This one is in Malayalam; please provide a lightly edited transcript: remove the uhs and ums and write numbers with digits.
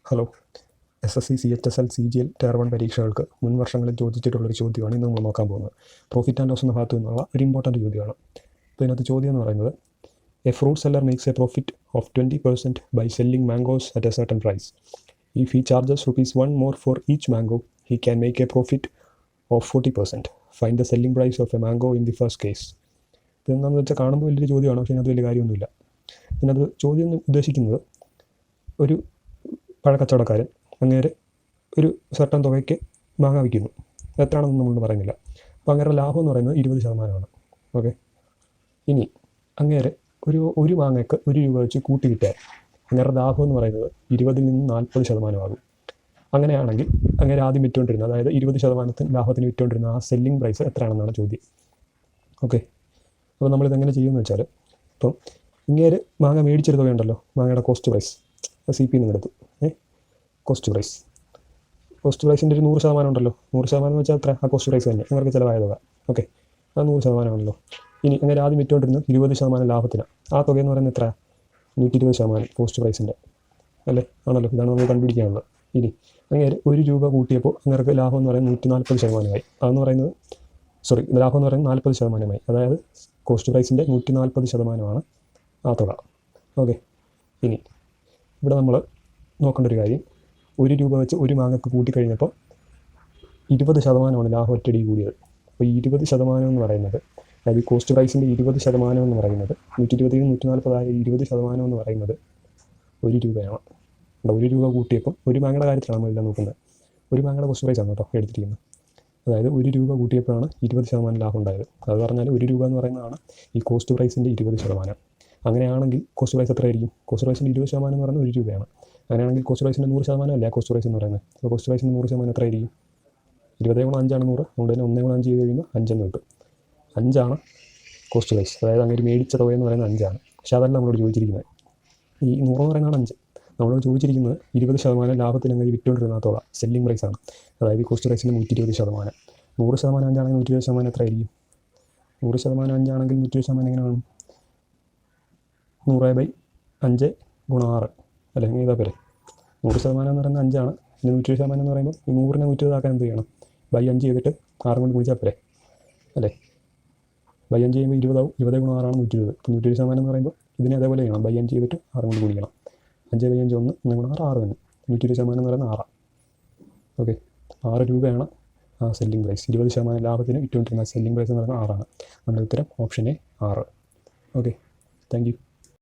Hello, SSC CHSL CGL Tier 1 പരീക്ഷകൾക്ക് മുൻ വർഷങ്ങളിൽ ചോദിച്ചിട്ടുള്ളൊരു ചോദ്യമാണ് ഇന്ന് നമ്മൾ നോക്കാൻ പോകുന്നത്. പ്രോഫിറ്റ് ആൻഡ് ലോസ് എന്ന ഭാഗത്തു നിന്നുള്ള ഒരു ഇമ്പോർട്ടൻറ്റ് ചോദ്യമാണ്. അപ്പോൾ ഇതിനകത്ത് ചോദ്യം എന്ന് പറയുന്നത്, a fruit seller makes a profit of 20% by selling mangoes at a certain price. If he charges ₹1 more for each mango, he can make a profit of 40%. Find the selling price of a mango in the first case. ഇതെന്താണെന്ന് വെച്ചാൽ കാണുമ്പോൾ വലിയൊരു ചോദ്യമാണ്, പക്ഷേ അതിനകത്ത് വലിയ കാര്യമൊന്നുമില്ല. ഇതിനകത്ത് ചോദ്യം ഉദ്ദേശിക്കുന്നത്, ഒരു പഴക്കച്ചവടക്കാരൻ അങ്ങേരെ ഒരു സർട്ടൻ തുകയ്ക്ക് മാങ്ങ വയ്ക്കുന്നു. എത്രയാണെന്ന് നമ്മൾ പറയുന്നില്ല. അപ്പോൾ അങ്ങേരുടെ ലാഭം എന്ന് പറയുന്നത് 20%. ഓക്കെ, ഇനി അങ്ങേരെ ഒരു മാങ്ങയ്ക്ക് ₹1 വെച്ച് കൂട്ടി വിറ്റാൽ അങ്ങേരുടെ ലാഭം എന്ന് പറയുന്നത് 20-ൽ നിന്ന് 40% ആകും. അങ്ങനെയാണെങ്കിൽ അങ്ങേരെ ആദ്യം വിറ്റുകൊണ്ടിരുന്നത്, അതായത് 20% ലാഭത്തിന് വിറ്റുകൊണ്ടിരുന്ന ആ സെല്ലിംഗ് പ്രൈസ് എത്രയാണെന്നാണ് ചോദ്യം. ഓക്കെ, അപ്പോൾ നമ്മളിതെങ്ങനെ ചെയ്യുമെന്ന് വെച്ചാൽ, ഇപ്പം ഇങ്ങേര് മാങ്ങ മേടിച്ചൊരു തുകയുണ്ടല്ലോ, മാങ്ങയുടെ കോസ്റ്റ് പ്രൈസ് CP നിന്ന് എടുത്തു. കോസ്റ്റ് പ്രൈസിൻ്റെ ഒരു 100% ഉണ്ടല്ലോ. 100% എന്ന് വെച്ചാൽ എത്ര? ആ കോസ്റ്റ് പ്രൈസ് തന്നെ നിങ്ങൾക്ക് ചിലവായ തുക. ഓക്കെ, അത് 100% ആണല്ലോ. ഇനി അങ്ങനെ ആദ്യം വിറ്റുകൊണ്ടിരുന്നത് 20% ലാഭത്തിനാണ്. ആ തുക എന്ന് പറയുന്നത് എത്ര? 120% കോസ്റ്റ് പ്രൈസിൻ്റെ അല്ലേ, ആണല്ലോ. ഇതാണ് നമ്മൾ കണ്ടുപിടിക്കാനുള്ളത്. ഇനി അങ്ങനെ ₹1 കൂട്ടിയപ്പോൾ അങ്ങനെ ലാഭം എന്ന് പറയുന്നത് 140%. അതെന്ന് പറയുന്നത് ലാഭം എന്ന് പറയുന്നത് 40%. അതായത് കോസ്റ്റ് പ്രൈസിൻ്റെ 140% ആ തുക. ഓക്കെ, ഇനി ഇവിടെ നമ്മൾ നോക്കേണ്ട ഒരു കാര്യം, ₹1 വെച്ച് ഒരു മാങ്ങക്ക് കൂട്ടിക്കഴിഞ്ഞപ്പോൾ 20% ലാഭം ഒറ്റയടി കൂടിയത്. അപ്പോൾ ഈ 20% എന്ന് പറയുന്നത്, അതായത് കോസ്റ്റ് പ്രൈസിൻ്റെ 20% എന്ന് പറയുന്നത് 120-ൽ 140 20% എന്ന് പറയുന്നത് ₹1. അവിടെ ₹1 കൂട്ടിയപ്പം ഒരു മാങ്ങയുടെ കാര്യത്തിലാണ് നമ്മളെല്ലാം നോക്കുന്നത്. ഒരു മാങ്ങയുടെ കോസ്റ്റ് പ്രൈസാണ് കേട്ടോ എടുത്തിരിക്കുന്നത്. അതായത് ₹1 കൂട്ടിയപ്പോഴാണ് 20% ലാഭം ഉണ്ടായത്. അത് പറഞ്ഞാൽ ₹1 എന്ന് പറയുന്നതാണ് ഈ കോസ്റ്റ് പ്രൈസിൻ്റെ 20%. അങ്ങനെയാണെങ്കിൽ കോസ്റ്റ് പ്രൈസ് എത്രയായിരിക്കും? കോസ്റ്റ് പ്രൈസിൻ്റെ 20% എന്ന് പറയുന്നത് ₹1. അങ്ങനെയാണെങ്കിൽ കോസ്റ്റ് പ്രൈസിൻ്റെ 100% അല്ലേ കോസ്റ്റ് പ്രൈസ് എന്ന് പറയുന്നത്. അപ്പോൾ കോസ്റ്റ് പ്രൈസിൻ്റെ 100% എത്രയായിരിക്കും? 20 × 5 ആണ് 100. അതുകൊണ്ട് തന്നെ 1 × 5 ചെയ്ത് കഴിയുമ്പോൾ 5 എന്ന് കിട്ടും. 5 കോസ്റ്റ് പ്രൈസ്. അതായത് അങ്ങനെ മേടിച്ച തുക എന്ന് പറയുന്നത് 5. പക്ഷേ അതല്ല നമ്മളോട് ചോദിച്ചിരിക്കുന്നത്. ഈ 100 എന്ന് പറയുന്നതാണ് 5. നമ്മളോട് ചോദിച്ചിരിക്കുന്നത് 20% ലാഭത്തിന് അങ്ങനെ വിറ്റുകൊണ്ടിരുന്ന തുക സെല്ലിംഗ് പ്രൈസാണ്. അതായത് കോസ്റ്റ് പ്രൈസിൻ്റെ 120%. 100% 5 120% എത്രയായിരിക്കും? 100% 5 120% എങ്ങനെ വേണം? 100/5 × 6 അല്ലേ, ഇങ്ങനെ ചെയ്താൽ പോരെ. 100% എന്ന് പറയുന്നത് 5. പിന്നെ 120% എന്ന് പറയുമ്പോൾ ഈ 100-നെ 120 ആക്കാൻ എന്ത് ചെയ്യണം? /5 ചെയ്തിട്ട് 6 കൊണ്ട് ഗുണിച്ചാൽ പോരെ അല്ലേ. /5 ചെയ്യുമ്പോൾ 20 ആവും. 20 × 6 120. ഇപ്പോൾ 120% എന്ന് പറയുമ്പോൾ ഇതിനെ അതേപോലെ ചെയ്യണം. /5 ചെയ്തിട്ട് 6 കൊണ്ട് ഗുണിക്കണം. 5/5 1 1 × 6 എന്ന് 120% എന്ന് പറയുന്നത് 6. ഓക്കെ, ₹6 ആ സെല്ലിംഗ് പ്രൈസ്. 20% ലാഭത്തിന് വിറ്റുകൊണ്ടിരുന്ന സെല്ലിംഗ് പ്രൈസ് എന്ന് പറയുന്നത് 6. നമ്മുടെ ഉത്തരം option A 6. Okay, thank you.